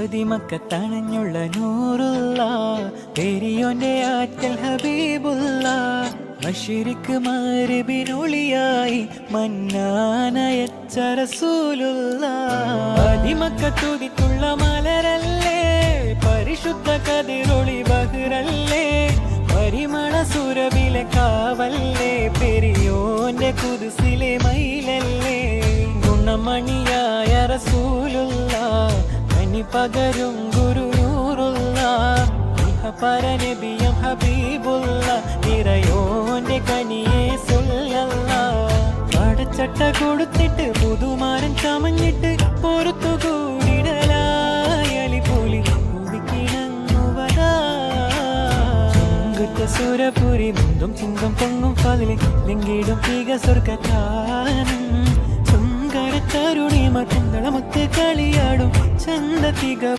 മക്കത്തണഞ്ഞുള്ള നൂറുള്ള പെരിയോന്റെ ആറ്റൽ ഹബീബുള്ള മശ്രിക്ക് മഗ്രിബിനൊളിയായി മന്നാനയച്ച റസൂലുള്ള മക്കത്തുതിക്കുള്ള മലരല്ലേ പരിശുദ്ധ കതിരൊളി ബഹ്റല്ലേ പരിമള സുരബിലെ കാവല്ലേ പെരിയോന്റെ കുദ്സിലെ മയിലല്ലേ ഗുണമണിയായ റസൂലുള്ള പകരും ഗുരു നൂറുള്ള പരനബിയം ഹബീബുള്ള നിറയോന്റെ കനിയെ സുല്ലല്ല പടച്ചട്ട കൊടുത്തിട്ട് പുതുമാരൻ ചമഞ്ഞിട്ട് പുറത്തു കൂടിടലായലി പോലി കുടിക്കിണങ്ങുവതാ സുരപുരി മുന്തും ചിങ്കം പൊങ്ങും പതിലെ ലിംഗിടും തീക സ്വർഗാനം കരുണി മറ്റന്തളമൊത്ത് കളിയാടും ചന്ദതിക